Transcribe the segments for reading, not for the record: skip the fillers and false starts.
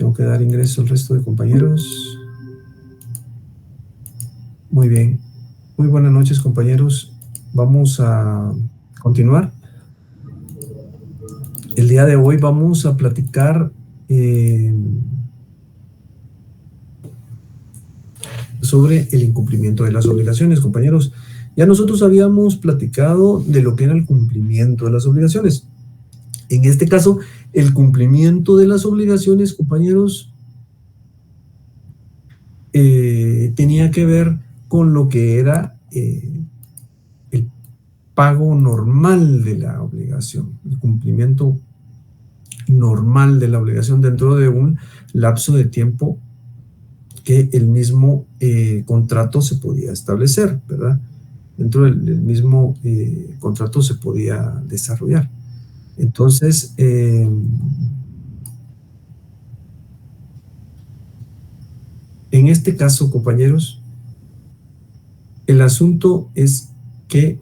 tengo que dar ingreso al resto de compañeros. Muy bien. Muy buenas noches, compañeros. Vamos a continuar. El día de hoy vamos a platicar sobre el incumplimiento de las obligaciones, compañeros. Ya nosotros habíamos platicado de lo que era el cumplimiento de las obligaciones. En este caso, el cumplimiento de las obligaciones, compañeros, tenía que ver con lo que era el pago normal de la obligación, el cumplimiento normal de la obligación dentro de un lapso de tiempo que el mismo contrato se podía establecer, ¿verdad? Dentro del mismo contrato se podía desarrollar. Entonces, en este caso, compañeros, el asunto es que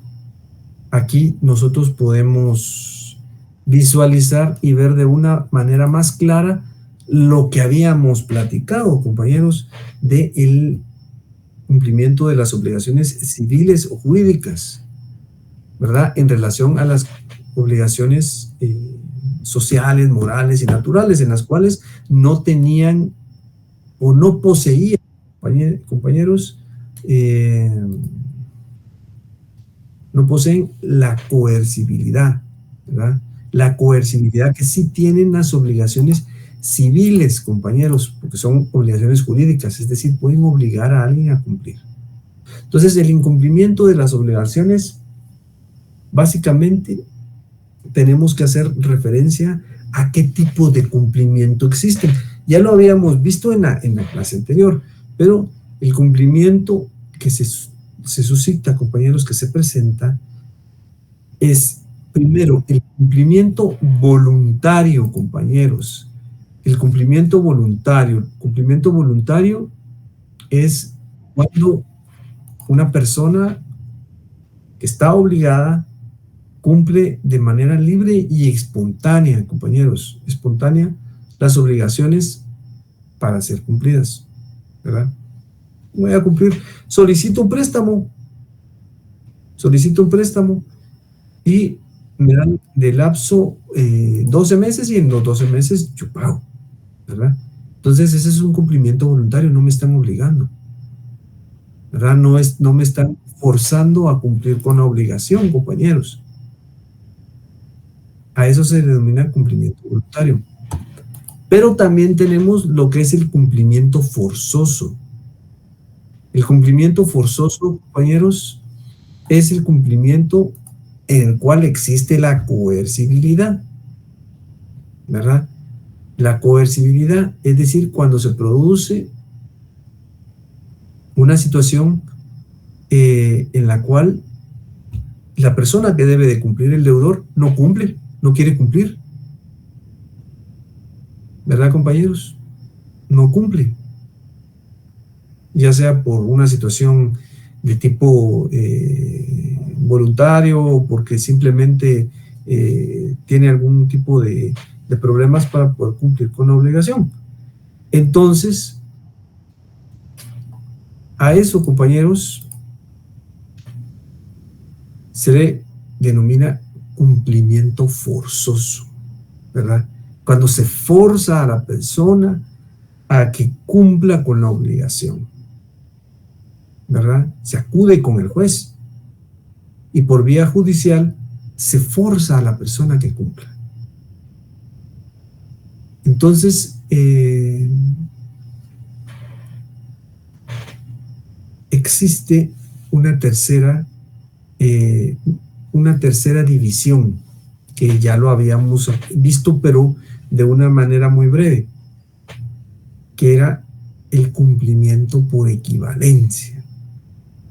aquí nosotros podemos visualizar y ver de una manera más clara lo que habíamos platicado, compañeros, del cumplimiento de las obligaciones civiles o jurídicas, ¿verdad? En relación a las obligaciones sociales, morales y naturales, en las cuales no tenían o no poseían, compañeros, no poseen la coercibilidad, ¿verdad? La coercibilidad que sí tienen las obligaciones civiles, compañeros, porque son obligaciones jurídicas, es decir, pueden obligar a alguien a cumplir. Entonces, el incumplimiento de las obligaciones, básicamente, tenemos que hacer referencia a qué tipo de cumplimiento existen. Ya lo habíamos visto en la clase anterior, pero el cumplimiento que se suscita, compañeros, que se presenta, es, primero, el cumplimiento voluntario, compañeros. El cumplimiento voluntario. El cumplimiento voluntario es cuando una persona que está obligada cumple de manera libre y espontánea, compañeros, espontánea, las obligaciones para ser cumplidas, ¿verdad? Voy a cumplir, solicito un préstamo y me dan de lapso 12 meses y en los 12 meses yo pago, ¿verdad? Entonces ese es un cumplimiento voluntario, no me están obligando, ¿verdad? No me están forzando a cumplir con la obligación, compañeros. A eso se denomina cumplimiento voluntario. Pero también tenemos lo que es el cumplimiento forzoso. El cumplimiento forzoso, compañeros, es el cumplimiento en el cual existe la coercibilidad, ¿verdad? La coercibilidad, es decir, cuando se produce una situación en la cual la persona que debe de cumplir, el deudor, no cumple, no quiere cumplir, ¿verdad, compañeros? No cumple, ya sea por una situación de tipo voluntario o porque simplemente tiene algún tipo de problemas para poder cumplir con la obligación. Entonces, a eso, compañeros, se le denomina cumplimiento forzoso, ¿verdad? Cuando se forza a la persona a que cumpla con la obligación, ¿verdad? Se acude con el juez y por vía judicial se forza a la persona que cumpla. Entonces, existe una tercera división que ya lo habíamos visto, pero de una manera muy breve, que era el cumplimiento por equivalencia,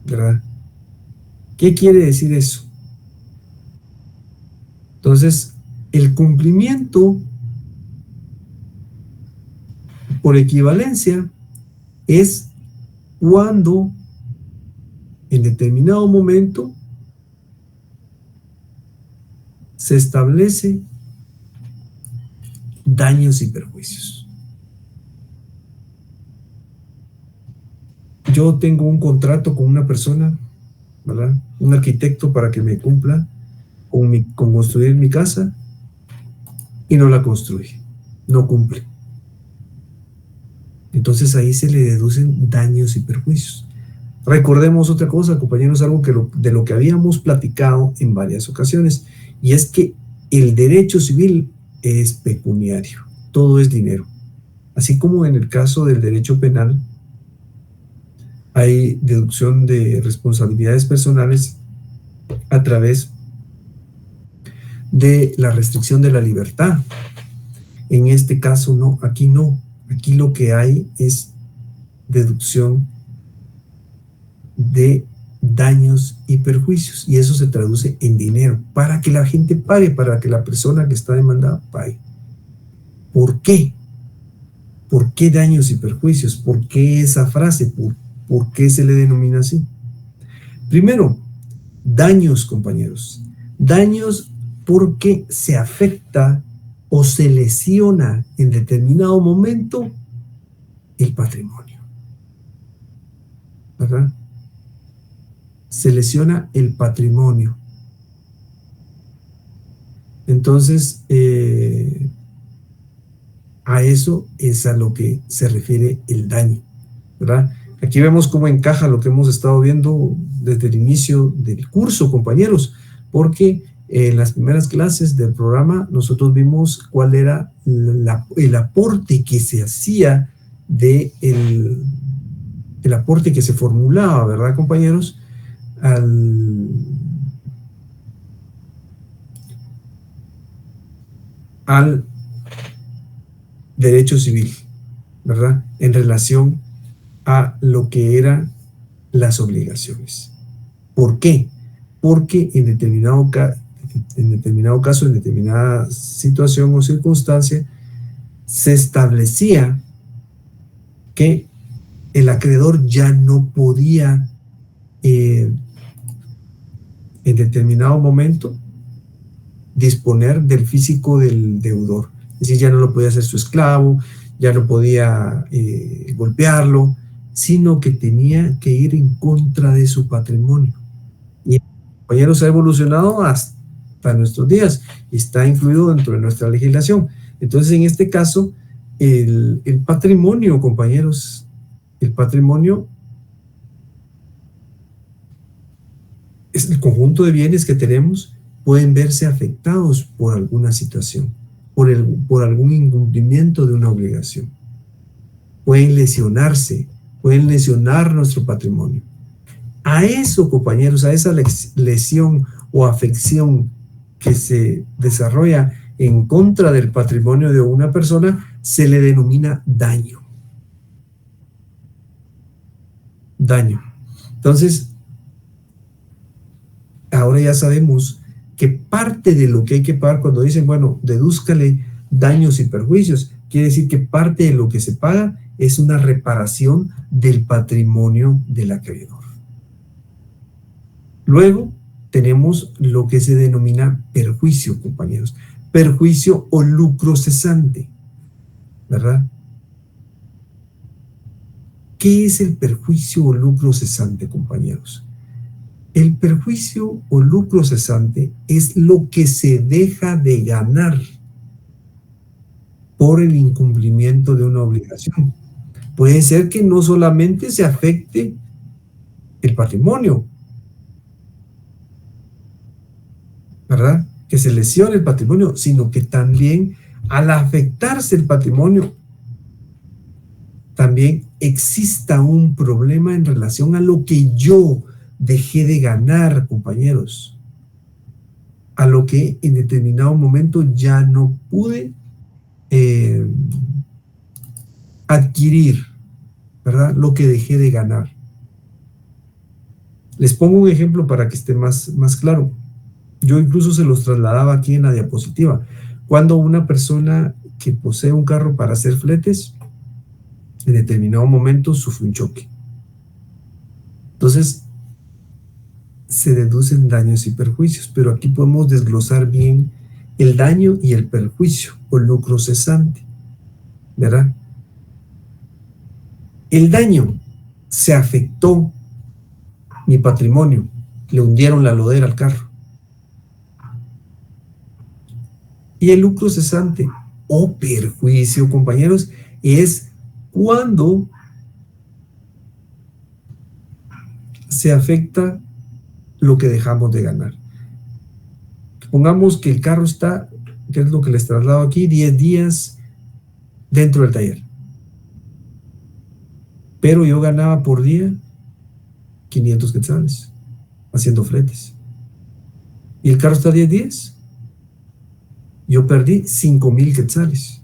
¿verdad? ¿Qué quiere decir eso? Entonces, el cumplimiento por equivalencia es cuando en determinado momento se establece daños y perjuicios. yo tengo un contrato con una persona, ¿verdad? Un arquitecto para que me cumpla con construir mi casa y no la construye, no cumple. Entonces ahí se le deducen daños y perjuicios. Recordemos otra cosa, compañeros, algo de lo que habíamos platicado en varias ocasiones, y es que el derecho civil es pecuniario, todo es dinero. Así como en el caso del derecho penal, hay deducción de responsabilidades personales a través de la restricción de la libertad. En este caso no, aquí no. Aquí lo que hay es deducción de daños y perjuicios, y eso se traduce en dinero, para que la gente pague, para que la persona que está demandada pague. ¿Por qué? ¿Por qué daños y perjuicios? ¿Por qué esa frase? ¿Por qué se le denomina así? Primero, daños, compañeros. Daños porque se afecta o se lesiona en determinado momento el patrimonio, ¿verdad? Se lesiona el patrimonio. Entonces, a eso es a lo que se refiere el daño, ¿verdad? Aquí vemos cómo encaja lo que hemos estado viendo desde el inicio del curso, compañeros, porque en las primeras clases del programa nosotros vimos cuál era el aporte que se hacía el aporte que se formulaba, ¿verdad, compañeros? Al derecho civil, ¿verdad? En relación a lo que eran las obligaciones. ¿Por qué? Porque en determinado caso, en determinada situación o circunstancia, se establecía que el acreedor ya no podía en determinado momento disponer del físico del deudor. Es decir, ya no lo podía hacer su esclavo, ya no podía golpearlo, sino que tenía que ir en contra de su patrimonio. Y el compañero se ha evolucionado hasta nuestros días, está incluido dentro de nuestra legislación. Entonces, en este caso, el patrimonio, compañeros, el patrimonio es el conjunto de bienes que tenemos, pueden verse afectados por alguna situación, por algún incumplimiento de una obligación. Pueden lesionarse, pueden lesionar nuestro patrimonio. A eso, compañeros, a esa lesión o afección que se desarrolla en contra del patrimonio de una persona, se le denomina daño. Daño. Entonces, ahora ya sabemos que parte de lo que hay que pagar cuando dicen, bueno, dedúzcale daños y perjuicios, quiere decir que parte de lo que se paga es una reparación del patrimonio del acreedor. Luego tenemos lo que se denomina perjuicio, compañeros. Perjuicio o lucro cesante, ¿verdad? ¿Qué es el perjuicio o lucro cesante, compañeros? El perjuicio o lucro cesante es lo que se deja de ganar por el incumplimiento de una obligación. Puede ser que no solamente se afecte el patrimonio, ¿verdad? Que se lesione el patrimonio, sino que también al afectarse el patrimonio, también exista un problema en relación a lo que yo dejé de ganar, compañeros, a lo que en determinado momento ya no pude adquirir, ¿verdad? Lo que dejé de ganar. Les pongo un ejemplo para que esté más claro. Yo incluso se los trasladaba aquí en la diapositiva. Cuando una persona que posee un carro para hacer fletes, en determinado momento sufre un choque. Entonces, se deducen daños y perjuicios, pero aquí podemos desglosar bien el daño y el perjuicio o lucro cesante, ¿verdad? El daño se afectó mi patrimonio, le hundieron la lodera al carro. Y el lucro cesante o perjuicio, compañeros, es cuando se afecta lo que dejamos de ganar. Pongamos que el carro está, que es lo que les traslado aquí, 10 días dentro del taller. Pero yo ganaba por día 500 quetzales haciendo fletes. Y el carro está 10 días. Yo perdí 5,000 quetzales.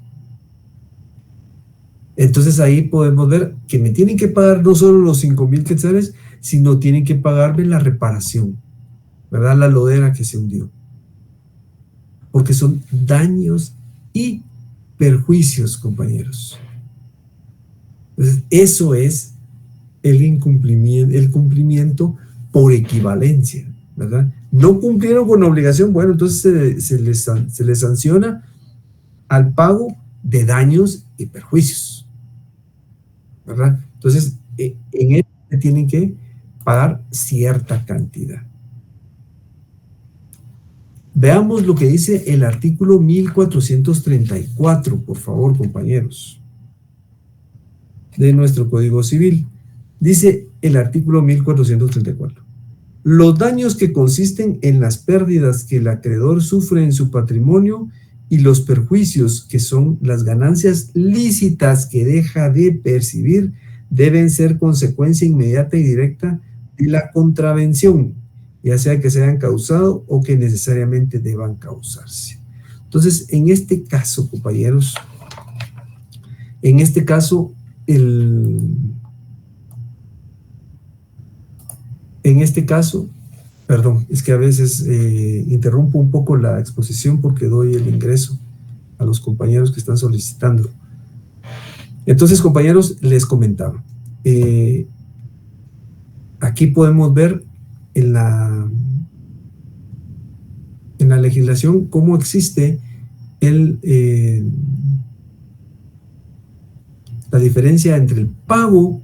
Entonces ahí podemos ver que me tienen que pagar no solo los 5,000 quetzales, sino tienen que pagarme la reparación, ¿verdad? La lodera que se hundió. Porque son daños y perjuicios, compañeros. Entonces, eso es el cumplimiento por equivalencia, ¿verdad? No cumplieron con la obligación, bueno, entonces se les sanciona al pago de daños y perjuicios, ¿verdad? Entonces, en él tienen que pagar cierta cantidad. Veamos lo que dice el artículo 1434, por favor, compañeros, de nuestro Código Civil. Dice el artículo 1434. Los daños que consisten en las pérdidas que el acreedor sufre en su patrimonio y los perjuicios que son las ganancias lícitas que deja de percibir deben ser consecuencia inmediata y directa de la contravención, ya sea que se hayan causado o que necesariamente deban causarse. Entonces, en este caso, compañeros, perdón, es que a veces interrumpo un poco la exposición porque doy el ingreso a los compañeros que están solicitando. Entonces, compañeros, les comentaba. Aquí podemos ver en la legislación cómo existe la diferencia entre el pago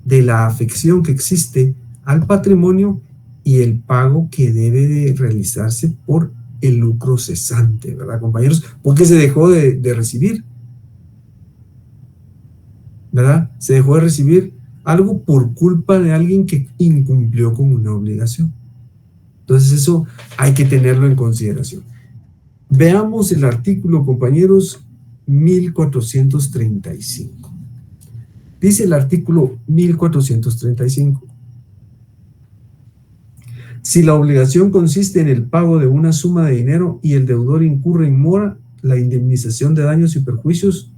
de la afección que existe al patrimonio y el pago que debe de realizarse por el lucro cesante, ¿verdad, compañeros? Porque se dejó de recibir, ¿verdad? Se dejó de recibir algo por culpa de alguien que incumplió con una obligación. Entonces eso hay que tenerlo en consideración. Veamos el artículo, compañeros, 1435. Dice el artículo 1435. Si la obligación consiste en el pago de una suma de dinero y el deudor incurre en mora, la indemnización de daños y perjuicios,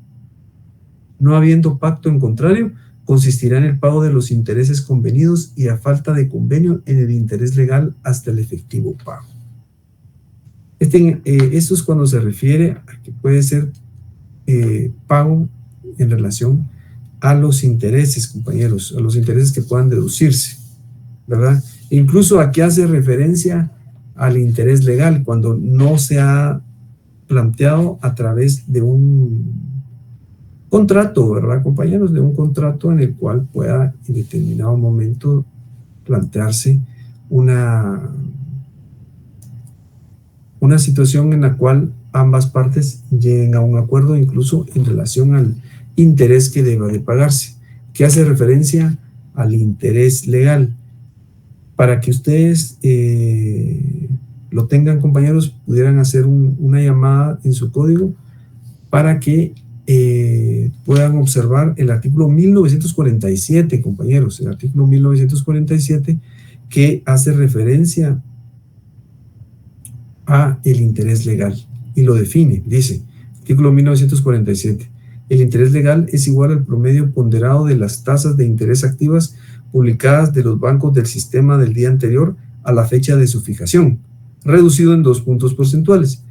no habiendo pacto en contrario, consistirá en el pago de los intereses convenidos y a falta de convenio en el interés legal hasta el efectivo pago. Esto es cuando se refiere a que puede ser pago en relación a los intereses, compañeros, a los intereses que puedan deducirse, ¿verdad? Incluso aquí hace referencia al interés legal cuando no se ha planteado a través de un contrato, ¿verdad, compañeros? De un contrato en el cual pueda en determinado momento plantearse una situación en la cual ambas partes lleguen a un acuerdo, incluso en relación al interés que deba de pagarse, que hace referencia al interés legal. Para que ustedes lo tengan, compañeros, pudieran hacer una llamada en su código para que puedan observar el artículo 1947, compañeros, el artículo 1947 que hace referencia a el interés legal y lo define. Dice, artículo 1947, el interés legal es igual al promedio ponderado de las tasas de interés activas publicadas de los bancos del sistema del día anterior a la fecha de su fijación, reducido en 2 puntos porcentuales.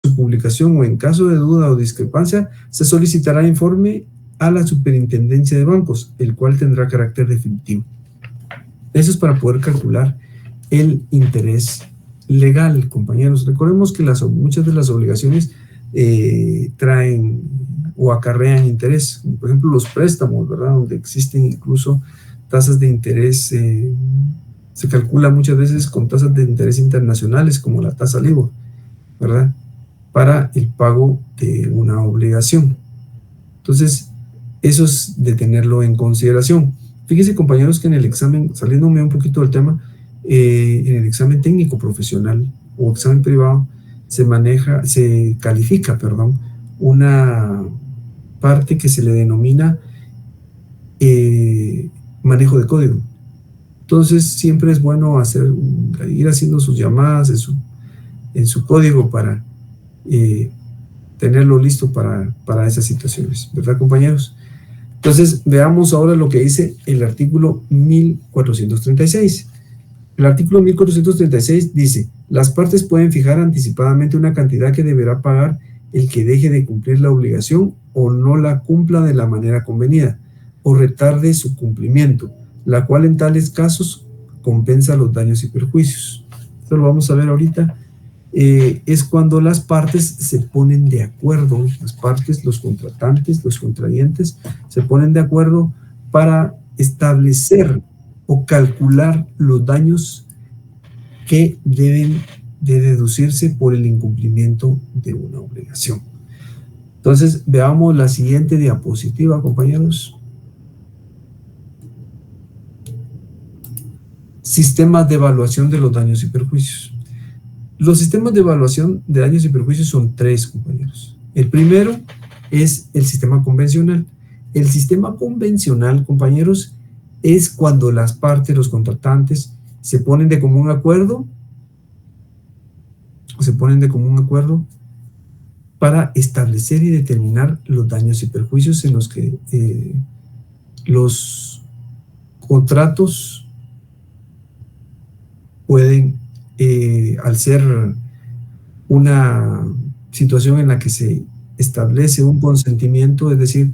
Su publicación o en caso de duda o discrepancia, se solicitará informe a la Superintendencia de Bancos, el cual tendrá carácter definitivo. Eso es para poder calcular el interés legal, compañeros. Recordemos que muchas de las obligaciones traen o acarrean interés, por ejemplo los préstamos, ¿verdad? Donde existen incluso tasas de interés, se calcula muchas veces con tasas de interés internacionales, como la tasa LIBOR, ¿verdad?, para el pago de una obligación. Entonces, eso es de tenerlo en consideración. Fíjense, compañeros, que en el examen, saliéndome un poquito del tema, en el examen técnico profesional o examen privado, se califica, una parte que se le denomina manejo de código. Entonces, siempre es bueno ir haciendo sus llamadas en su código para tenerlo listo para esas situaciones, ¿verdad, compañeros? Entonces, veamos ahora lo que dice el artículo 1436. El artículo 1436 dice: las partes pueden fijar anticipadamente una cantidad que deberá pagar el que deje de cumplir la obligación o no la cumpla de la manera convenida, o retarde su cumplimiento, la cual en tales casos compensa los daños y perjuicios. Esto lo vamos a ver ahorita. Es cuando las partes se ponen de acuerdo, las partes, los contratantes, los contrayentes, se ponen de acuerdo para establecer o calcular los daños que deben de deducirse por el incumplimiento de una obligación. Entonces, veamos la siguiente diapositiva, compañeros. Sistemas de evaluación de los daños y perjuicios. Los sistemas de evaluación de daños y perjuicios son 3, compañeros. El primero es el sistema convencional. El sistema convencional, compañeros, es cuando las partes, los contratantes, se ponen de común acuerdo para establecer y determinar los daños y perjuicios en los que los contratos pueden, al ser una situación en la que se establece un consentimiento, es decir,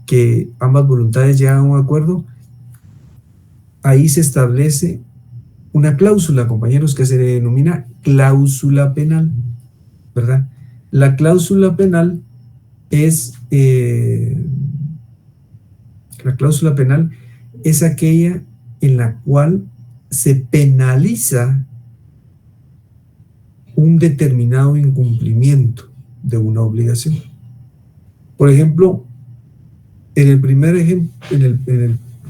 que ambas voluntades llegan a un acuerdo, ahí se establece una cláusula, compañeros, que se denomina cláusula penal, ¿verdad? La cláusula penal es aquella en la cual se penaliza un determinado incumplimiento de una obligación. Por ejemplo, en el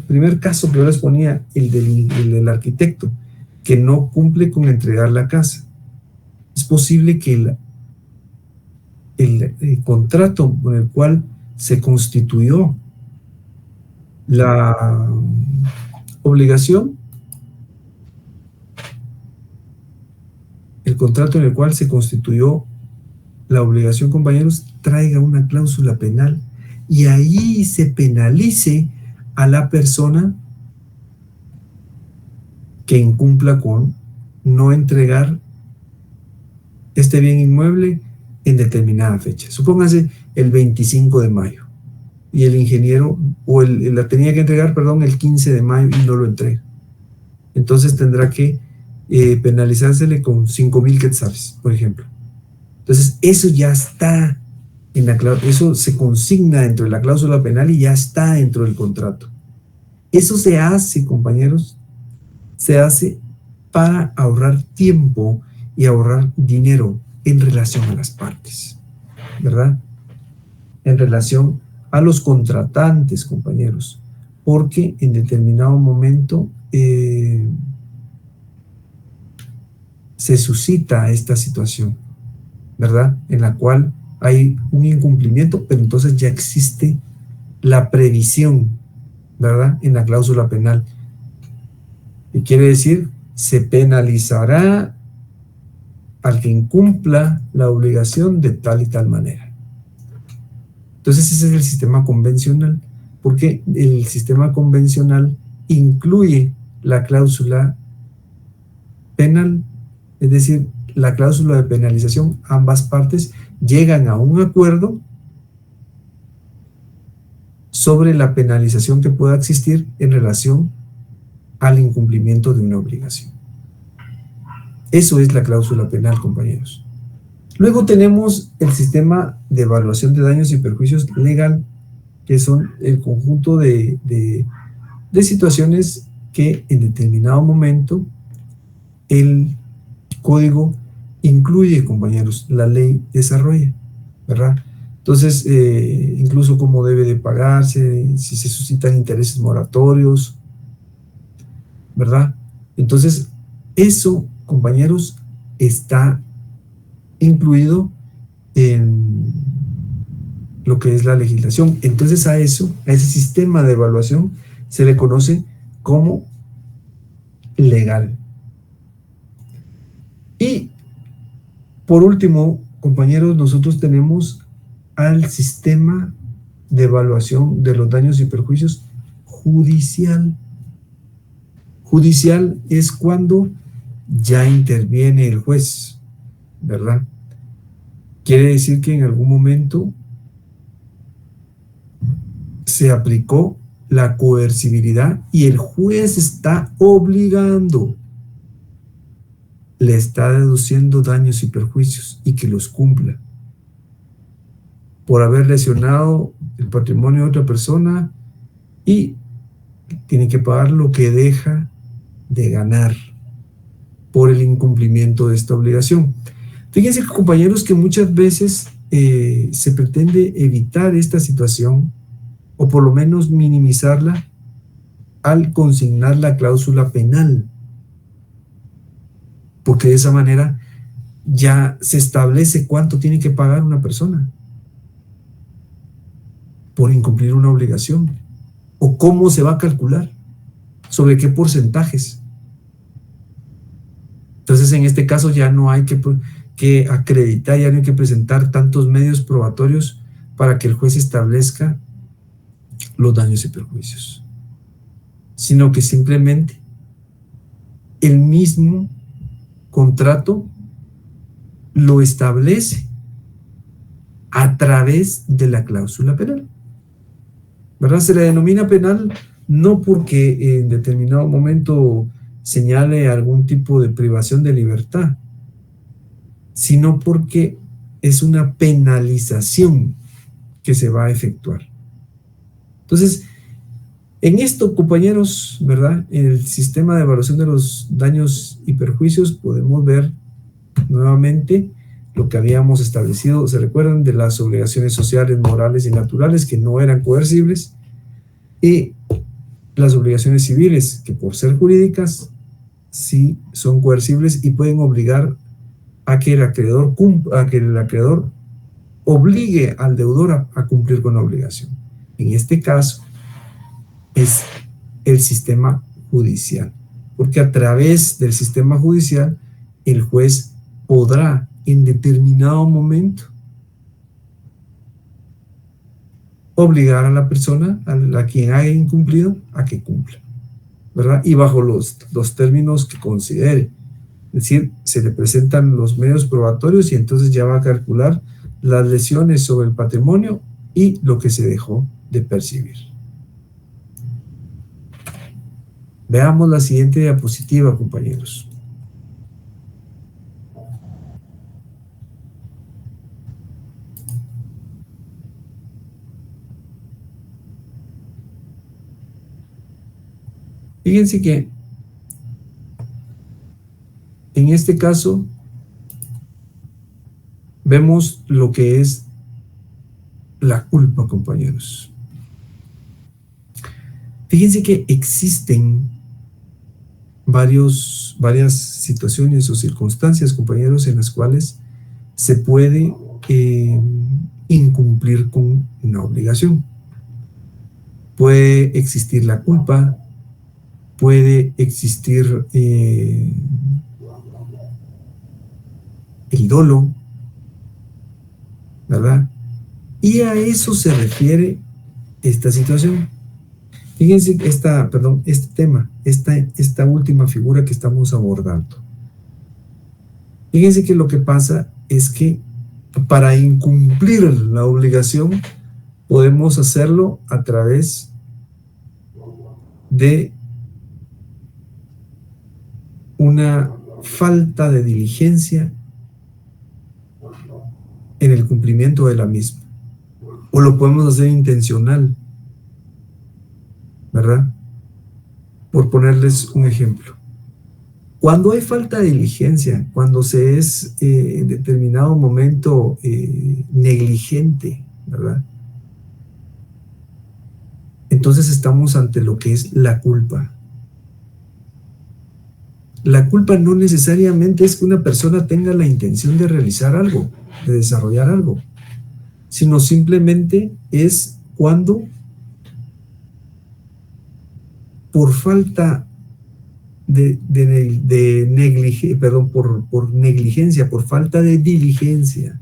primer caso que yo les ponía, el del arquitecto, que no cumple con entregar la casa, es posible que el contrato con el cual se constituyó la obligación, compañeros, traiga una cláusula penal y ahí se penalice a la persona que incumpla con no entregar este bien inmueble en determinada fecha. Supóngase el 25 de mayo y el ingeniero, la tenía que entregar, el 15 de mayo y no lo entrega. Entonces tendrá que penalizársele con 5,000 quetzales, por ejemplo. Entonces, eso ya está eso se consigna dentro de la cláusula penal y ya está dentro del contrato. Eso se hace, compañeros, se hace para ahorrar tiempo y ahorrar dinero en relación a las partes, ¿verdad? En relación a los contratantes, compañeros, porque en determinado momento se suscita esta situación, ¿verdad?, en la cual hay un incumplimiento, pero entonces ya existe la previsión, ¿verdad?, en la cláusula penal. ¿Qué quiere decir? Se penalizará al que incumpla la obligación de tal y tal manera. Entonces ese es el sistema convencional, porque el sistema convencional incluye la cláusula penal, es decir, la cláusula de penalización. Ambas partes llegan a un acuerdo sobre la penalización que pueda existir en relación al incumplimiento de una obligación. Eso es la cláusula penal, compañeros. Luego tenemos el sistema de evaluación de daños y perjuicios legal, que son el conjunto de de situaciones que en determinado momento el código incluye, compañeros, la ley desarrolla, ¿verdad? Entonces, incluso cómo debe de pagarse, si se suscitan intereses moratorios, ¿verdad? Entonces, eso, compañeros, está incluido en lo que es la legislación. Entonces, a ese sistema de evaluación, se le conoce como legal. Y, por último, compañeros, nosotros tenemos al sistema de evaluación de los daños y perjuicios judicial. Judicial es cuando ya interviene el juez, ¿verdad? Quiere decir que en algún momento se aplicó la coercibilidad y el juez está obligando, le está deduciendo daños y perjuicios y que los cumpla. Por haber lesionado el patrimonio de otra persona y tiene que pagar lo que deja de ganar por el incumplimiento de esta obligación. Fíjense, compañeros, que muchas veces se pretende evitar esta situación o por lo menos minimizarla al consignar la cláusula penal, porque de esa manera ya se establece cuánto tiene que pagar una persona por incumplir una obligación, o cómo se va a calcular, sobre qué porcentajes. Entonces, en este caso ya no hay que acreditar, ya no hay que presentar tantos medios probatorios para que el juez establezca los daños y perjuicios, sino que simplemente el mismo contrato lo establece a través de la cláusula penal, ¿verdad? Se le denomina penal no porque en determinado momento señale algún tipo de privación de libertad, sino porque es una penalización que se va a efectuar. Entonces, en esto, compañeros, ¿verdad? En el sistema de evaluación de los daños y perjuicios podemos ver nuevamente lo que habíamos establecido, ¿se recuerdan? De las obligaciones sociales, morales y naturales que no eran coercibles, y las obligaciones civiles que por ser jurídicas sí son coercibles y pueden obligar a que el acreedor obligue al deudor a cumplir con la obligación. En este caso es el sistema judicial, porque a través del sistema judicial el juez podrá en determinado momento obligar a la persona, a quien haya incumplido, a que cumpla, ¿verdad? Y bajo los términos que considere. Es decir, se le presentan los medios probatorios y entonces ya va a calcular las lesiones sobre el patrimonio y lo que se dejó de percibir. Veamos la siguiente diapositiva, compañeros. Fíjense que en este caso vemos lo que es la culpa, compañeros. Fíjense que existen varias situaciones o circunstancias, compañeros, en las cuales se puede incumplir con una obligación. Puede existir la culpa, puede existir el dolo, ¿verdad? Y a eso se refiere esta situación. Fíjense este tema, esta última figura que estamos abordando. Fíjense que lo que pasa es que para incumplir la obligación podemos hacerlo a través de una falta de diligencia en el cumplimiento de la misma, o lo podemos hacer intencional, ¿verdad? Por ponerles un ejemplo. Cuando hay falta de diligencia, cuando se es en determinado momento negligente, ¿verdad? Entonces estamos ante lo que es la culpa. La culpa no necesariamente es que una persona tenga la intención de realizar algo, de desarrollar algo, sino simplemente es cuando por falta por negligencia, por falta de diligencia,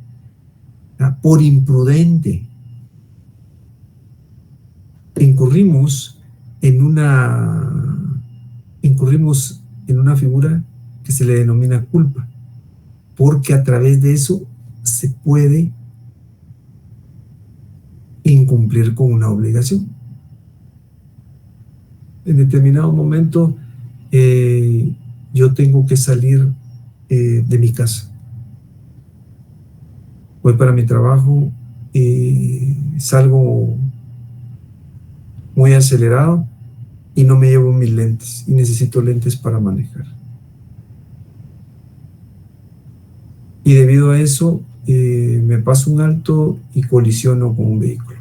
por imprudente, incurrimos en una figura que se le denomina culpa, porque a través de eso se puede incumplir con una obligación. En determinado momento yo tengo que salir de mi casa. Voy para mi trabajo, salgo muy acelerado y no me llevo mis lentes y necesito lentes para manejar. Y debido a eso me paso un alto y colisiono con un vehículo.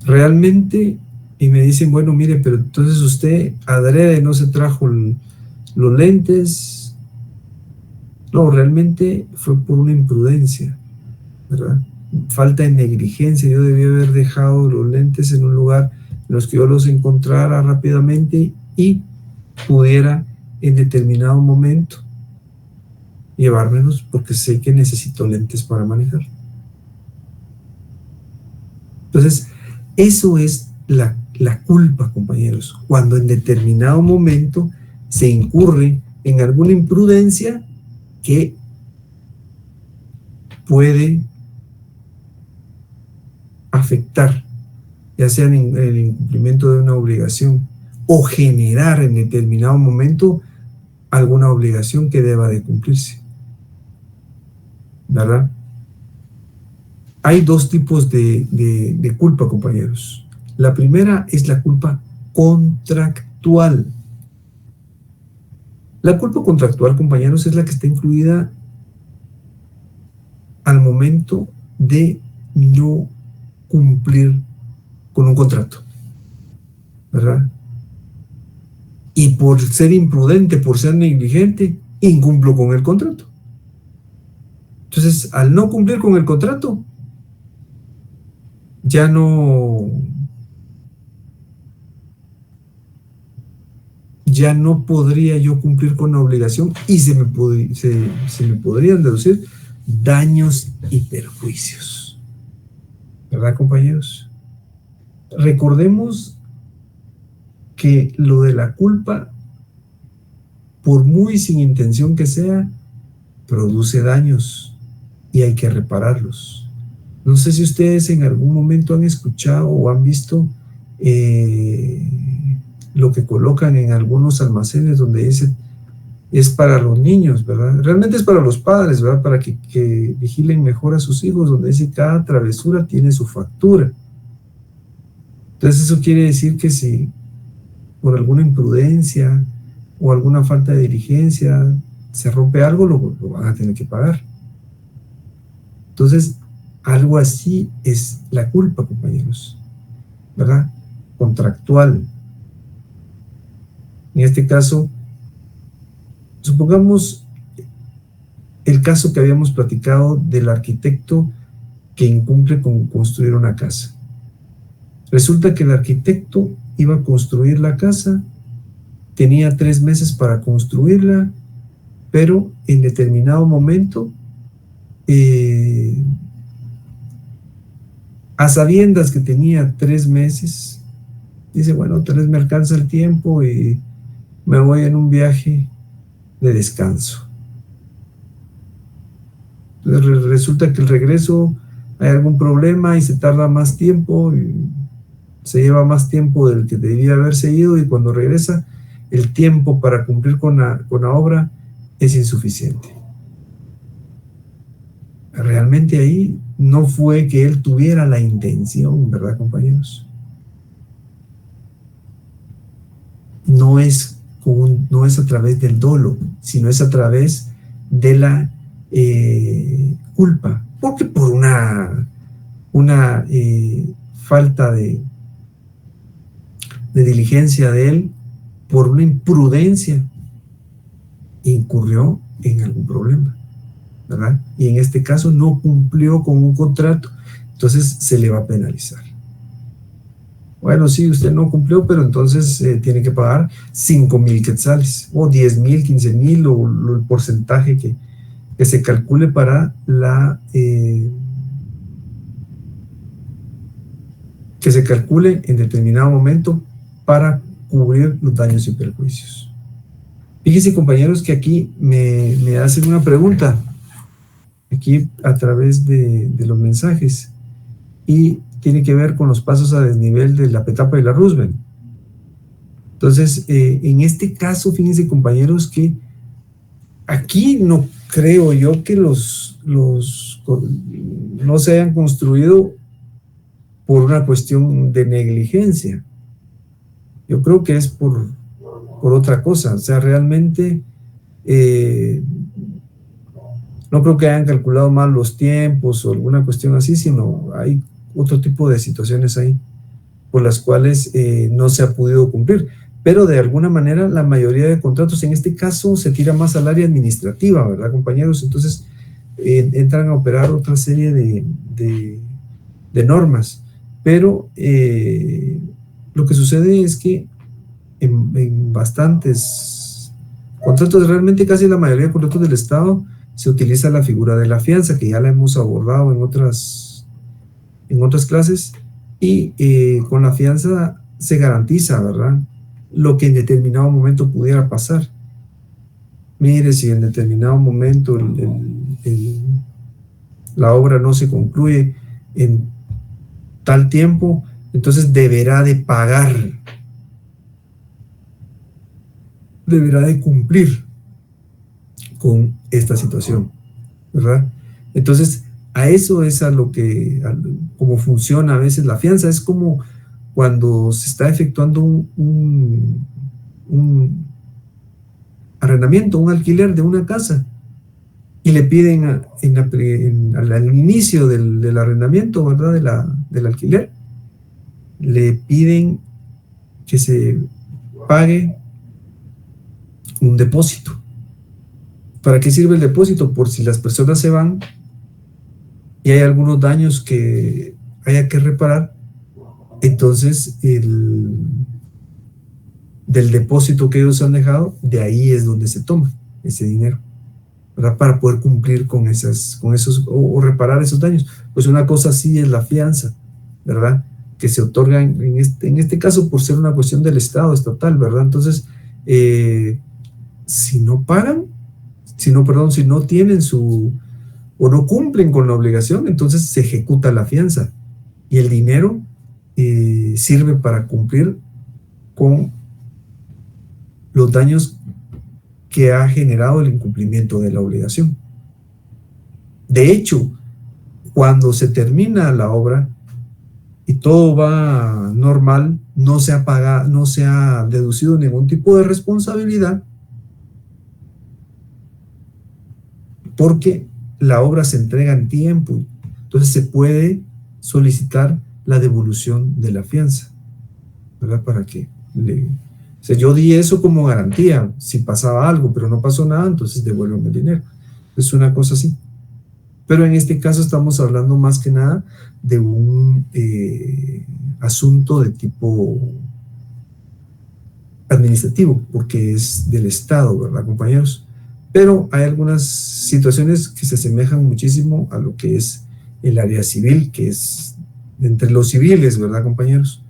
Realmente, y me dicen, bueno, mire, pero entonces usted adrede no se trajo los lentes. No, realmente fue por una imprudencia, ¿verdad? Falta de negligencia. Yo debí haber dejado los lentes en un lugar en los que yo los encontrara rápidamente y pudiera en determinado momento llevármelos, porque sé que necesito lentes para manejar. Entonces, eso es la culpa, compañeros, cuando en determinado momento se incurre en alguna imprudencia que puede afectar, ya sea en el incumplimiento de una obligación o generar en determinado momento alguna obligación que deba de cumplirse, ¿verdad? Hay dos tipos de culpa, compañeros. La primera es la culpa contractual. La culpa contractual, compañeros, es la que está incluida al momento de no cumplir con un contrato, ¿verdad? Y por ser imprudente, por ser negligente, incumplo con el contrato. Entonces, al no cumplir con el contrato, ya no podría yo cumplir con la obligación y se me podrían deducir daños y perjuicios. ¿Verdad, compañeros? Recordemos que lo de la culpa, por muy sin intención que sea, produce daños y hay que repararlos. No sé si ustedes en algún momento han escuchado o han visto lo que colocan en algunos almacenes donde dice es para los niños, ¿verdad? Realmente es para los padres, ¿verdad? Para que vigilen mejor a sus hijos, donde dice cada travesura tiene su factura. Entonces eso quiere decir que si por alguna imprudencia o alguna falta de diligencia se rompe algo, lo van a tener que pagar. Entonces, algo así es la culpa, compañeros, ¿verdad? Contractual. En este caso, supongamos el caso que habíamos platicado del arquitecto que incumple con construir una casa. Resulta que el arquitecto iba a construir la casa, tenía 3 meses para construirla, pero en determinado momento, a sabiendas que tenía 3 meses, dice, bueno, tal vez me alcanza el tiempo y me voy en un viaje de descanso. Entonces resulta que el regreso hay algún problema y se tarda más tiempo, y se lleva más tiempo del que debía haberse ido, y cuando regresa el tiempo para cumplir con la obra es insuficiente. Realmente ahí no fue que él tuviera la intención, ¿verdad, compañeros? no es a través del dolo, sino es a través de la culpa, porque por una falta de diligencia de él, por una imprudencia, incurrió en algún problema, ¿verdad? Y en este caso no cumplió con un contrato, entonces se le va a penalizar. Bueno, sí, usted no cumplió, pero entonces tiene que pagar 5,000 quetzales, o 10,000, 15,000, o el porcentaje que se calcule para que se calcule en determinado momento para cubrir los daños y perjuicios. Fíjense, compañeros, que aquí me hacen una pregunta, aquí a través de los mensajes, y tiene que ver con los pasos a desnivel de la Petapa y la Roosevelt. Entonces, en este caso, fíjense, compañeros, que aquí no creo yo que los no se hayan construido por una cuestión de negligencia. Yo creo que es por otra cosa. O sea, realmente no creo que hayan calculado mal los tiempos o alguna cuestión así, sino hay otro tipo de situaciones ahí por las cuales no se ha podido cumplir. Pero de alguna manera la mayoría de contratos, en este caso, se tira más al área administrativa, ¿verdad, compañeros? Entonces entran a operar otra serie de normas. Pero lo que sucede es que en bastantes contratos, realmente casi la mayoría de contratos del Estado, se utiliza la figura de la fianza, que ya la hemos abordado en otras clases, y con la fianza se garantiza, ¿verdad?, lo que en determinado momento pudiera pasar. Mire, si en determinado momento la obra no se concluye en tal tiempo, entonces deberá de pagar, deberá de cumplir con esta situación, ¿verdad? Entonces, a eso es como funciona a veces la fianza. Es como cuando se está efectuando un arrendamiento, un alquiler de una casa, y le piden al inicio del arrendamiento, ¿verdad?, del alquiler, le piden que se pague un depósito. ¿Para qué sirve el depósito? Por si las personas se van y hay algunos daños que haya que reparar, entonces del depósito que ellos han dejado, de ahí es donde se toma ese dinero, ¿verdad?, para poder cumplir con esos o reparar esos daños. Pues una cosa así es la fianza, ¿verdad?, que se otorga en este caso por ser una cuestión del Estado estatal, ¿verdad? Entonces, si no pagan, si no tienen o no cumplen con la obligación, entonces se ejecuta la fianza y el dinero sirve para cumplir con los daños que ha generado el incumplimiento de la obligación. De hecho, cuando se termina la obra y todo va normal, no se ha deducido ningún tipo de responsabilidad, porque la obra se entrega en tiempo, entonces se puede solicitar la devolución de la fianza, ¿verdad? O sea, yo di eso como garantía, si pasaba algo, pero no pasó nada, entonces devuélveme el dinero. Es una cosa así. Pero en este caso estamos hablando más que nada de un asunto de tipo administrativo, porque es del Estado, ¿verdad, compañeros? Pero hay algunas situaciones que se asemejan muchísimo a lo que es el área civil, que es entre los civiles, ¿verdad, compañeros?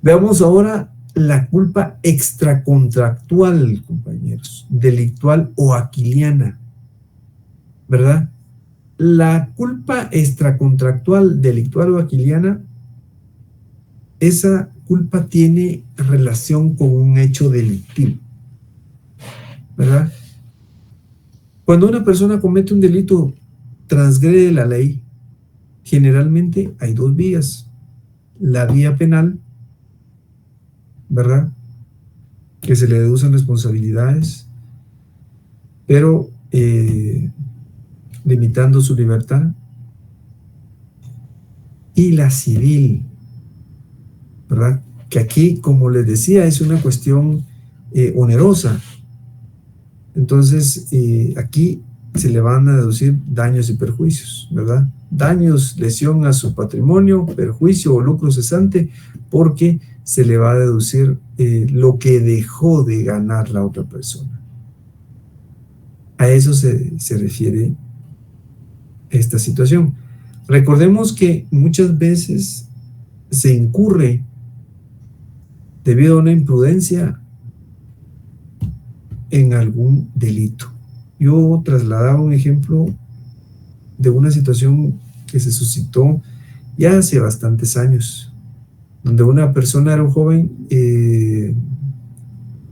Veamos ahora la culpa extracontractual, compañeros, delictual o aquiliana, ¿verdad? La culpa extracontractual, delictual o aquiliana, esa culpa tiene relación con un hecho delictivo, ¿verdad? Cuando una persona comete un delito, transgrede la ley, generalmente hay dos vías: la vía penal, ¿verdad?, que se le deducen responsabilidades, pero limitando su libertad. Y la civil, ¿verdad? Que aquí, como les decía, es una cuestión onerosa. Entonces, aquí se le van a deducir daños y perjuicios, ¿verdad? Daños, lesión a su patrimonio, perjuicio o lucro cesante, porque se le va a deducir lo que dejó de ganar la otra persona. A eso se refiere esta situación. Recordemos que muchas veces se incurre, debido a una imprudencia, en algún delito. Yo trasladaba un ejemplo de una situación que se suscitó ya hace bastantes años, donde una persona, era un joven,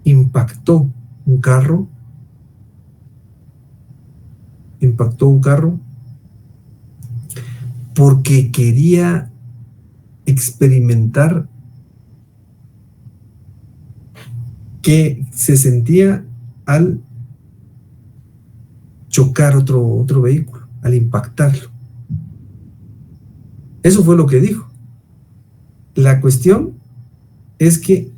impactó un carro porque quería experimentar que se sentía al chocar otro vehículo, al impactarlo. Eso fue lo que dijo. La cuestión es que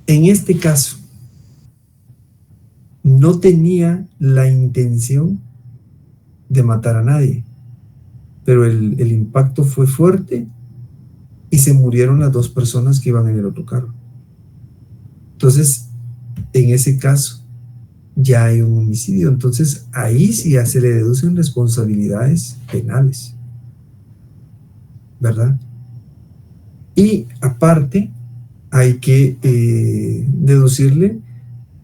en este caso no tenía la intención de matar a nadie, pero el impacto fue fuerte y se murieron las dos personas que iban en el otro carro. Entonces, en ese caso ya hay un homicidio. Entonces ahí sí ya se le deducen responsabilidades penales, ¿verdad? Y aparte hay que deducirle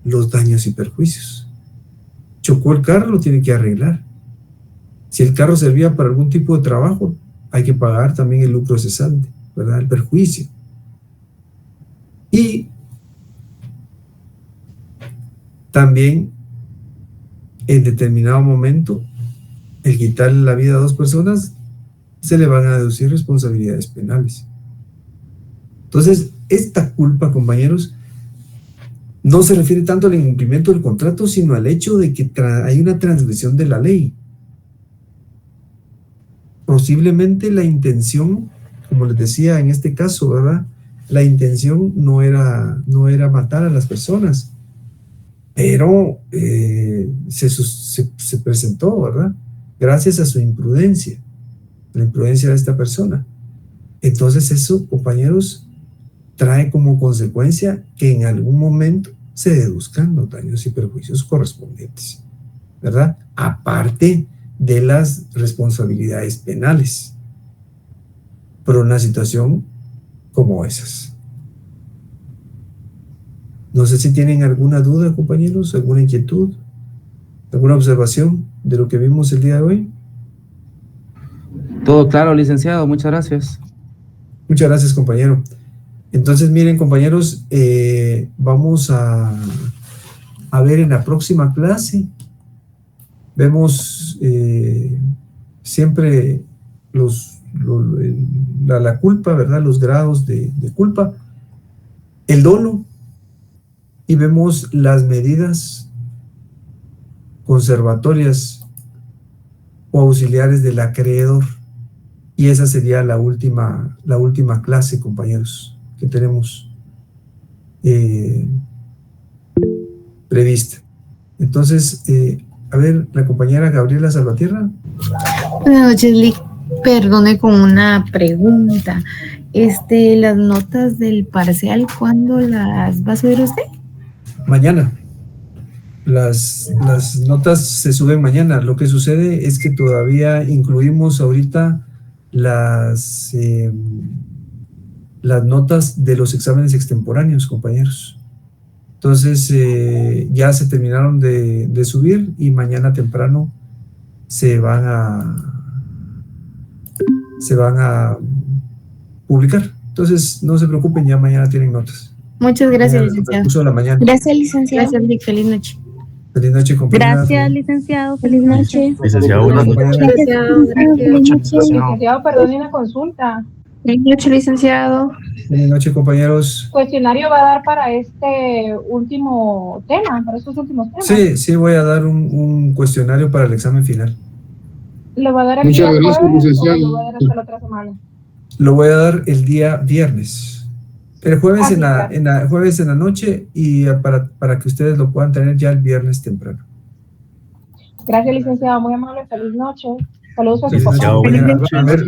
los daños y perjuicios. Chocó el carro, lo tiene que arreglar. Si el carro servía para algún tipo de trabajo, hay que pagar también el lucro cesante, ¿verdad? El perjuicio. Y también, en determinado momento, el quitarle la vida a dos personas, se le van a deducir responsabilidades penales. Entonces, esta culpa, compañeros, no se refiere tanto al incumplimiento del contrato, sino al hecho de que hay una transgresión de la ley. Posiblemente la intención, como les decía en este caso, ¿verdad? La intención no era matar a las personas, pero se presentó, ¿verdad? Gracias a su imprudencia, la imprudencia de esta persona. Entonces eso, compañeros, trae como consecuencia que en algún momento se deduzcan los daños y perjuicios correspondientes, ¿verdad? Aparte de las responsabilidades penales por una situación como esas. No sé si tienen alguna duda, compañeros, alguna inquietud, alguna observación de lo que vimos el día de hoy. Todo claro, licenciado, muchas gracias. Muchas gracias, compañero. Entonces, miren, compañeros, vamos a ver en la próxima clase. Vemos siempre la culpa, ¿verdad? Los grados de culpa, el dolo, y vemos las medidas conservatorias o auxiliares del acreedor. Y esa sería la última clase, compañeros, que tenemos prevista. Entonces, a ver, la compañera Gabriela Salvatierra. Buenas noches, Lick. Perdone con una pregunta. Las notas del parcial, ¿cuándo las va a subir usted? Mañana. Las notas se suben mañana. Lo que sucede es que todavía incluimos ahorita las notas de los exámenes extemporáneos, compañeros. Entonces ya se terminaron de subir y mañana temprano se van a publicar. Entonces no se preocupen, ya mañana tienen notas. Muchas gracias, licenciado. Curso de la mañana. Gracias, licenciado. Gracias, Lick. Feliz noche. Feliz noche, compañera. Gracias, licenciado. Feliz noche. Licenciado, buenas noches. Licenciado, gracias. Feliz noche. Licenciado, Licenciado, perdone una consulta. Buenas noches, licenciado. Buenas noches, compañeros. Cuestionario va a dar para este último tema, para estos últimos temas. Sí, voy a dar un cuestionario para el examen final. ¿Lo va a dar el Muchas día gracias, jueves licenciado. o lo va a dar hasta la otra semana? Lo voy a dar el día viernes. El jueves, Ah, sí, claro. jueves en la noche y para que ustedes lo puedan tener ya el viernes temprano. Gracias, licenciado. Muy amable. Feliz noche. Saludos a su Licenciado, papá. buenas noches. A ver,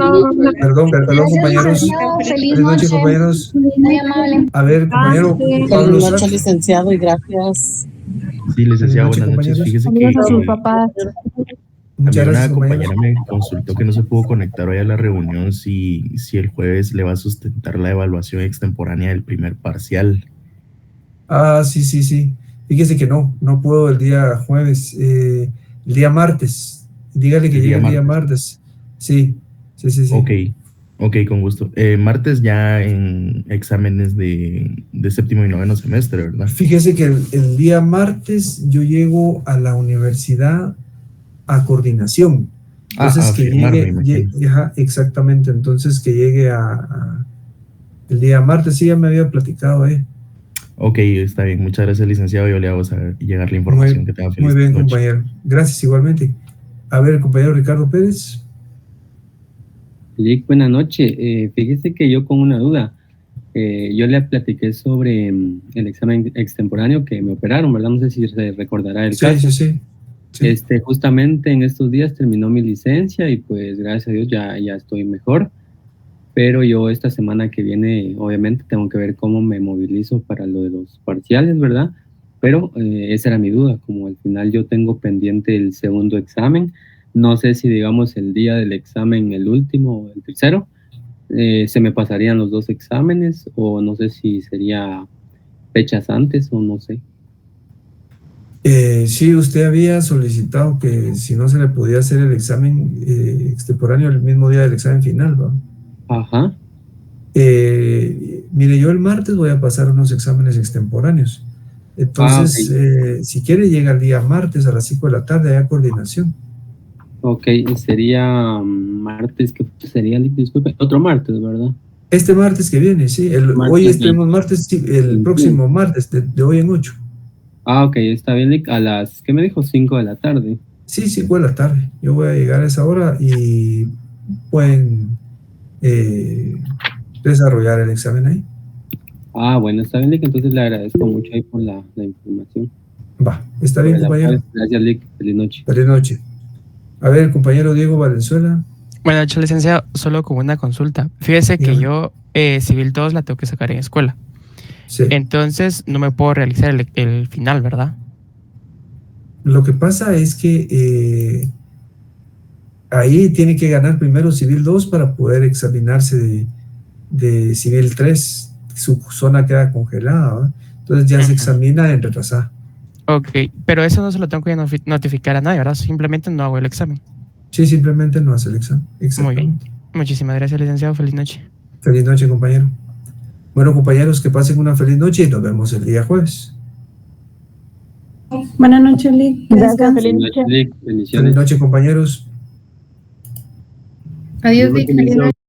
perdón, compañeros. Feliz Feliz noche, compañeros. Muy amable. A ver, compañero Pablo Feliz noche, Sack. licenciado, y gracias. Sí, licenciado, Buenas buenas noches, noches. Fíjese Saludos a sus que papás. Muchas también una gracias, compañeros. compañera me consultó que no se pudo conectar hoy a la reunión si el jueves le va a sustentar la evaluación extemporánea del primer parcial. Ah, sí. Fíjese que no puedo el día jueves, el día martes. Dígale que llegue el día martes. Sí. Ok, con gusto. Martes ya en exámenes de séptimo y noveno semestre, ¿verdad? Fíjese que el día martes yo llego a la universidad a coordinación. Entonces que llegue, ajá, exactamente, entonces que llegue el día martes, sí, ya me había platicado, Ok, está bien. Muchas gracias, licenciado. Yo le hago llegar la información que tenga. Feliz muy bien, noche. compañero. Gracias igualmente. A ver, compañero Ricardo Pérez. Lick, buenas noches. Fíjese que yo con una duda. Yo le platiqué sobre el examen extemporáneo que me operaron, ¿verdad? No sé si se recordará el caso. Sí. Justamente en estos días terminó mi licencia y pues gracias a Dios ya estoy mejor. Pero yo esta semana que viene, obviamente, tengo que ver cómo me movilizo para lo de los parciales, ¿verdad? Pero esa era mi duda, como al final yo tengo pendiente el segundo examen, no sé si, digamos, el día del examen, el último o el tercero, se me pasarían los dos exámenes, o no sé si sería fechas antes o no sé. Sí, usted había solicitado que si no se le podía hacer el examen extemporáneo el mismo día del examen final, ¿va? Ajá. Mire, yo el martes voy a pasar unos exámenes extemporáneos. Entonces, okay. Si quiere, llega el día martes a las 5 de la tarde a coordinación. Ok, sería martes, que sería, disculpe, otro martes, ¿verdad? Este martes que viene, sí. Hoy estemos martes, sí, el próximo martes, de hoy en 8. Ah, ok, está bien. A las, ¿qué me dijo? 5 de la tarde. Sí, 5 de la tarde. Yo voy a llegar a esa hora y pueden desarrollar el examen ahí. Ah, bueno, está bien, Lick. Entonces le agradezco mucho ahí por la información. Va, está bien, compañero. Gracias, Lick. Feliz noche. Feliz noche. A ver, el compañero Diego Valenzuela. Buenas noches, licenciado. Solo con una consulta. Fíjese que yo Civil 2 la tengo que sacar en escuela. Sí. Entonces no me puedo realizar el final, ¿verdad? Lo que pasa es que ahí tiene que ganar primero Civil 2 para poder examinarse de Civil 3. Su zona queda congelada, ¿verdad? Entonces ya se examina en retrasada. Ok, pero eso no se lo tengo que notificar a nadie, ¿verdad? Simplemente no hago el examen. Sí, simplemente no hace el examen. Muy bien. Muchísimas gracias, licenciado. Feliz noche. Feliz noche, compañero. Bueno, compañeros, que pasen una feliz noche y nos vemos el día jueves. Buenas noches, Lick. Gracias, feliz noche. Lick, bendiciones. Feliz noche, compañeros. Adiós, Lick. Feliz noche.